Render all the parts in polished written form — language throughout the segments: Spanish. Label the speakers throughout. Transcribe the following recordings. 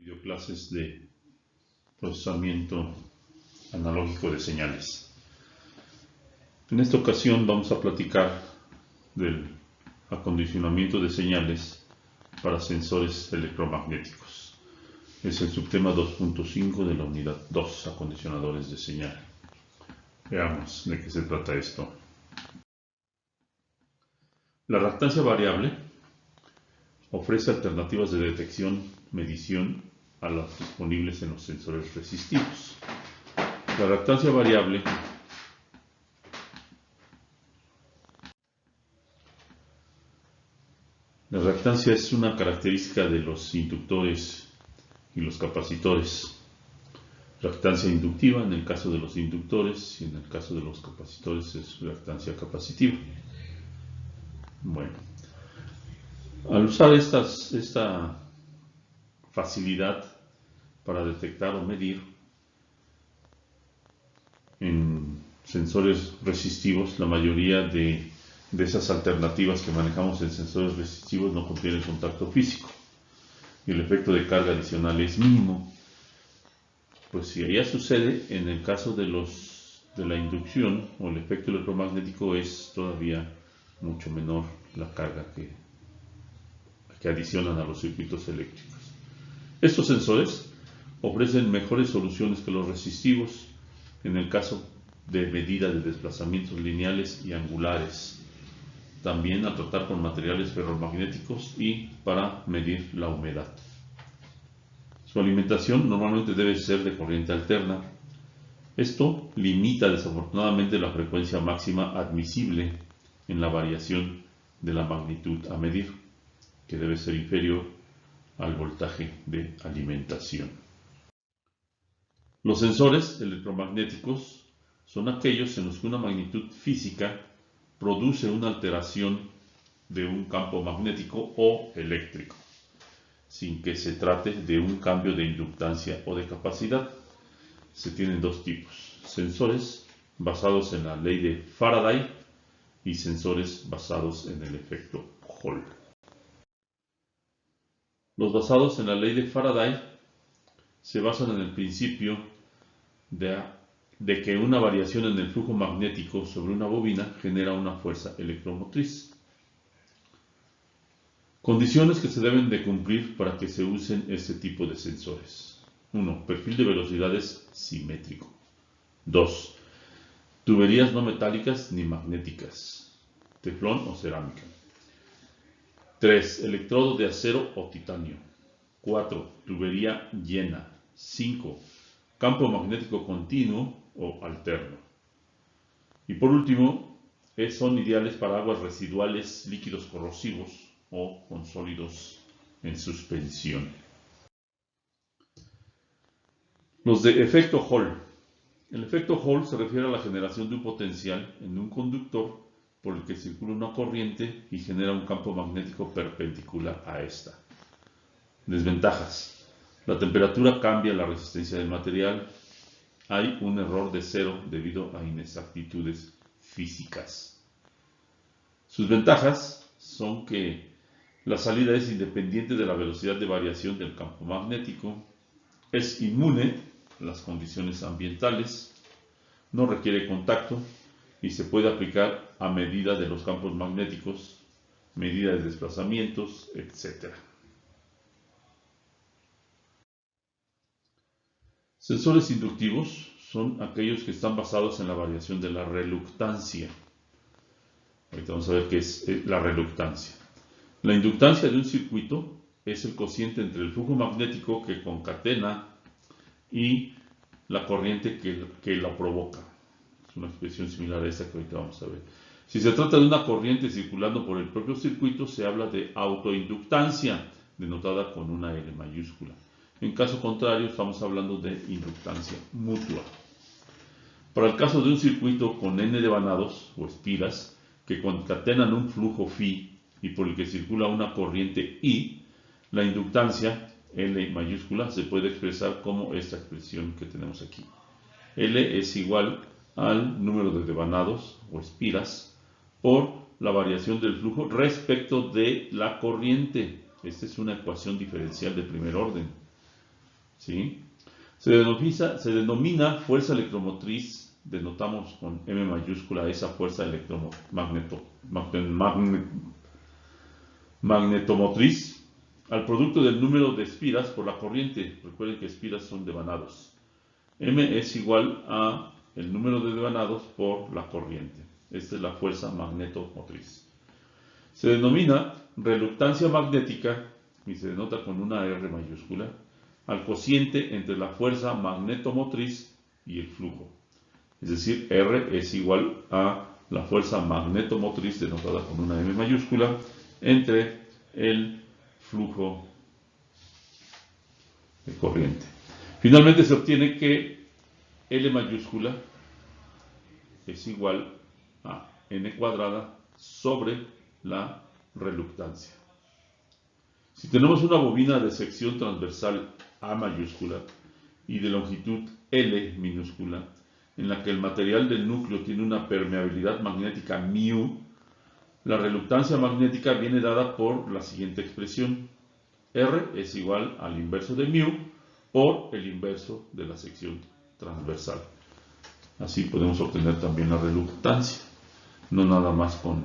Speaker 1: Videoclases de procesamiento analógico de señales. En esta ocasión vamos a platicar del acondicionamiento de señales para sensores electromagnéticos. Es el subtema 2.5 de la unidad 2, acondicionadores de señal. Veamos de qué se trata esto. La reactancia variable ofrece alternativas de detección, medición a las disponibles en los sensores resistivos. La reactancia variable es una característica de los inductores y los capacitores. Reactancia inductiva en el caso de los inductores y en el caso de los capacitores es reactancia capacitiva. Bueno, al usar esta facilidad para detectar o medir en sensores resistivos, la mayoría de esas alternativas que manejamos en sensores resistivos no contienen contacto físico y el efecto de carga adicional es mínimo. Pues si allá sucede, en el caso de la inducción o el efecto electromagnético es todavía mucho menor la carga que adicionan a los circuitos eléctricos. Estos sensores ofrecen mejores soluciones que los resistivos en el caso de medida de desplazamientos lineales y angulares, también al tratar con materiales ferromagnéticos y para medir la humedad. Su alimentación normalmente debe ser de corriente alterna. Esto limita desafortunadamente la frecuencia máxima admisible en la variación de la magnitud a medir, que debe ser inferior al voltaje de alimentación. Los sensores electromagnéticos son aquellos en los que una magnitud física produce una alteración de un campo magnético o eléctrico, sin que se trate de un cambio de inductancia o de capacidad. Se tienen dos tipos: sensores basados en la ley de Faraday y sensores basados en el efecto Hall. Los basados en la ley de Faraday se basan en el principio de que una variación en el flujo magnético sobre una bobina genera una fuerza electromotriz. Condiciones que se deben de cumplir para que se usen este tipo de sensores. 1. Perfil de velocidades simétrico. 2. Tuberías no metálicas ni magnéticas, teflón o cerámica. 3. Electrodo de acero o titanio. 4. Tubería llena. 5. Campo magnético continuo o alterno. Y por último, son ideales para aguas residuales, líquidos corrosivos o con sólidos en suspensión. Los de efecto Hall. El efecto Hall se refiere a la generación de un potencial en un conductor por el que circula una corriente y genera un campo magnético perpendicular a esta. Desventajas. La temperatura cambia la resistencia del material. Hay un error de cero debido a inexactitudes físicas. Sus ventajas son que la salida es independiente de la velocidad de variación del campo magnético, es inmune a las condiciones ambientales, no requiere contacto y se puede aplicar a medida de los campos magnéticos, medida de desplazamientos, etc. Sensores inductivos son aquellos que están basados en la variación de la reluctancia. Ahorita vamos a ver qué es la reluctancia. La inductancia de un circuito es el cociente entre el flujo magnético que concatena y la corriente que la provoca. Es una expresión similar a esta que ahorita vamos a ver. Si se trata de una corriente circulando por el propio circuito, se habla de autoinductancia, denotada con una L mayúscula. En caso contrario, estamos hablando de inductancia mutua. Para el caso de un circuito con N devanados o espiras que concatenan un flujo Φ y por el que circula una corriente I, la inductancia L mayúscula se puede expresar como esta expresión que tenemos aquí. L es igual al número de devanados o espiras por la variación del flujo respecto de la corriente. Esta es una ecuación diferencial de primer orden. ¿sí? Se denomina fuerza electromotriz, denotamos con M mayúscula esa fuerza magnetomotriz, al producto del número de espiras por la corriente. Recuerden que espiras son devanados. M es igual a el número de devanados por la corriente. Esta es la fuerza magnetomotriz. Se denomina reluctancia magnética y se denota con una R mayúscula al cociente entre la fuerza magnetomotriz y el flujo. Es decir, R es igual a la fuerza magnetomotriz denotada con una M mayúscula entre el flujo de corriente. Finalmente se obtiene que L mayúscula es igual a N cuadrada sobre la reluctancia. Si tenemos una bobina de sección transversal A mayúscula y de longitud L minúscula, en la que el material del núcleo tiene una permeabilidad magnética μ, la reluctancia magnética viene dada por la siguiente expresión. R es igual al inverso de μ por el inverso de la sección transversal. Así podemos obtener también la reluctancia, no nada más con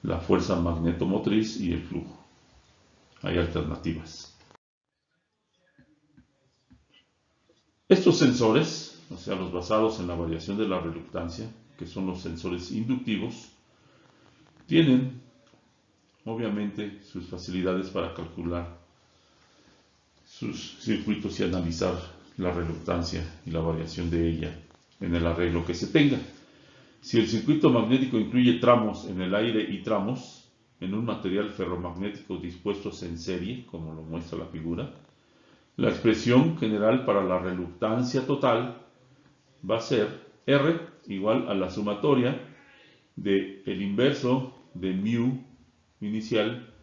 Speaker 1: la fuerza magnetomotriz y el flujo. Hay alternativas. Estos sensores, o sea, los basados en la variación de la reluctancia, que son los sensores inductivos, tienen obviamente sus facilidades para calcular sus circuitos y analizar la reluctancia y la variación de ella en el arreglo que se tenga. Si el circuito magnético incluye tramos en el aire y tramos en un material ferromagnético dispuestos en serie, como lo muestra la figura, la expresión general para la reluctancia total va a ser R igual a la sumatoria de el inverso de μ inicial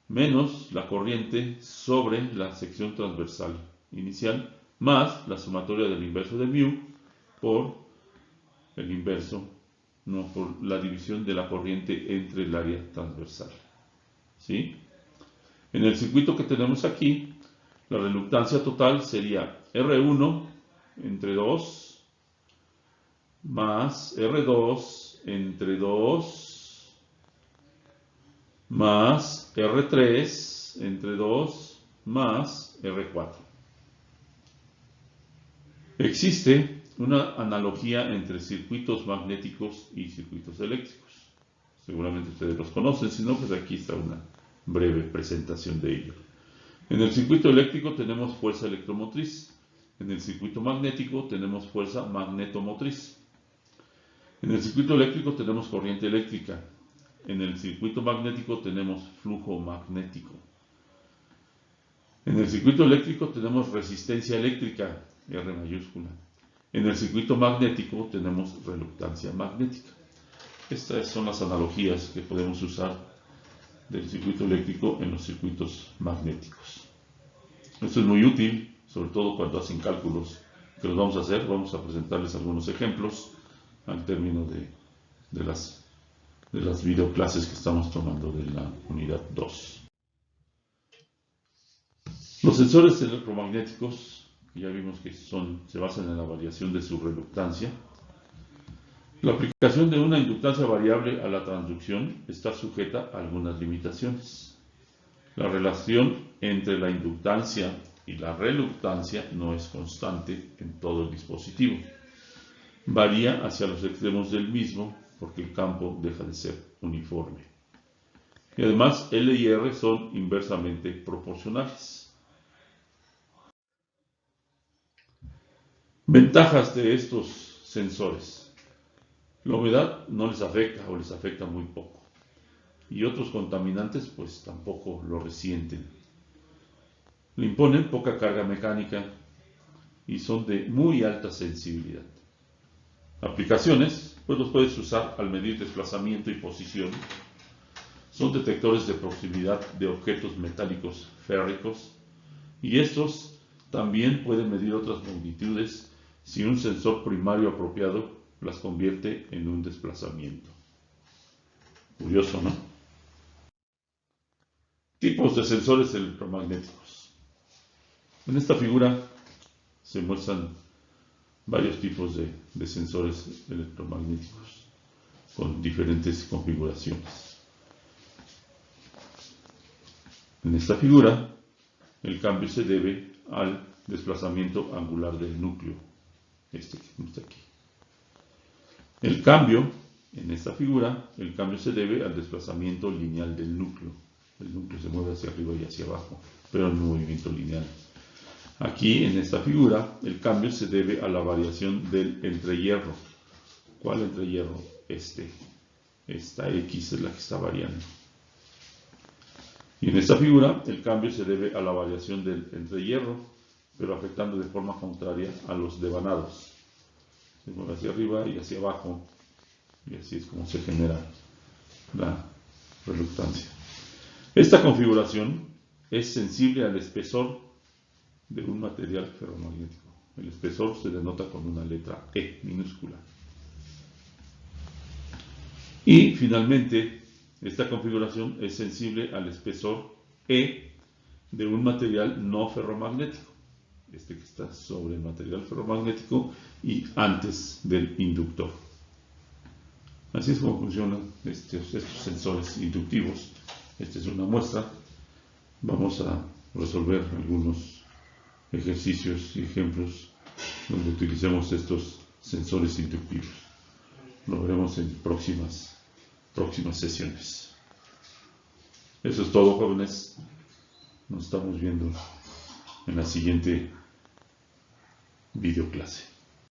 Speaker 1: menos la corriente sobre la sección transversal inicial más la sumatoria del inverso de μ por el inverso, no, por la división de la corriente entre el área transversal. ¿Sí? En el circuito que tenemos aquí, la reluctancia total sería R1 entre 2 más R2 entre 2 más R3 entre 2 más R4. Existe una analogía entre circuitos magnéticos y circuitos eléctricos. Seguramente ustedes los conocen, si no, pues aquí está una breve presentación de ello. En el circuito eléctrico tenemos fuerza electromotriz. En el circuito magnético tenemos fuerza magnetomotriz. En el circuito eléctrico tenemos corriente eléctrica. En el circuito magnético tenemos flujo magnético. En el circuito eléctrico tenemos resistencia eléctrica, R mayúscula. En el circuito magnético tenemos reluctancia magnética. Estas son las analogías que podemos usar del circuito eléctrico en los circuitos magnéticos. Esto es muy útil, sobre todo cuando hacen cálculos que los vamos a hacer. Vamos a presentarles algunos ejemplos al término de las videoclases que estamos tomando de la unidad 2. Los sensores electromagnéticos, que ya vimos que se basan en la variación de su reluctancia. La aplicación de una inductancia variable a la transducción está sujeta a algunas limitaciones. La relación entre la inductancia y la reluctancia no es constante en todo el dispositivo. Varía hacia los extremos del mismo porque el campo deja de ser uniforme. Y además L y R son inversamente proporcionales. Ventajas de estos sensores. La humedad no les afecta o les afecta muy poco. Y otros contaminantes pues tampoco lo resienten. Le imponen poca carga mecánica y son de muy alta sensibilidad. Aplicaciones, pues los puedes usar al medir desplazamiento y posición. Son detectores de proximidad de objetos metálicos férricos y estos también pueden medir otras magnitudes si un sensor primario apropiado las convierte en un desplazamiento. Curioso, ¿no? Tipos de sensores electromagnéticos. En esta figura se muestran varios tipos de sensores electromagnéticos con diferentes configuraciones. En esta figura, el cambio se debe al desplazamiento angular del núcleo, este que está aquí. El cambio, en esta figura, el cambio se debe al desplazamiento lineal del núcleo. El núcleo se mueve hacia arriba y hacia abajo, pero en un movimiento lineal. Aquí, en esta figura, el cambio se debe a la variación del entrehierro. ¿Cuál entrehierro? Esta X es la que está variando. Y en esta figura, el cambio se debe a la variación del entrehierro, pero afectando de forma contraria a los devanados. Se mueve hacia arriba y hacia abajo, y así es como se genera la reluctancia. Esta configuración es sensible al espesor de un material ferromagnético. El espesor se denota con una letra E minúscula. Y finalmente, esta configuración es sensible al espesor E de un material no ferromagnético, este que está sobre el material ferromagnético y antes del inductor. Así es como funcionan estos sensores inductivos. Esta es una muestra. Vamos a resolver algunos ejercicios y ejemplos donde utilicemos estos sensores inductivos. Lo veremos en próximas sesiones. Eso es todo, jóvenes. Nos estamos viendo en la siguiente videoclase.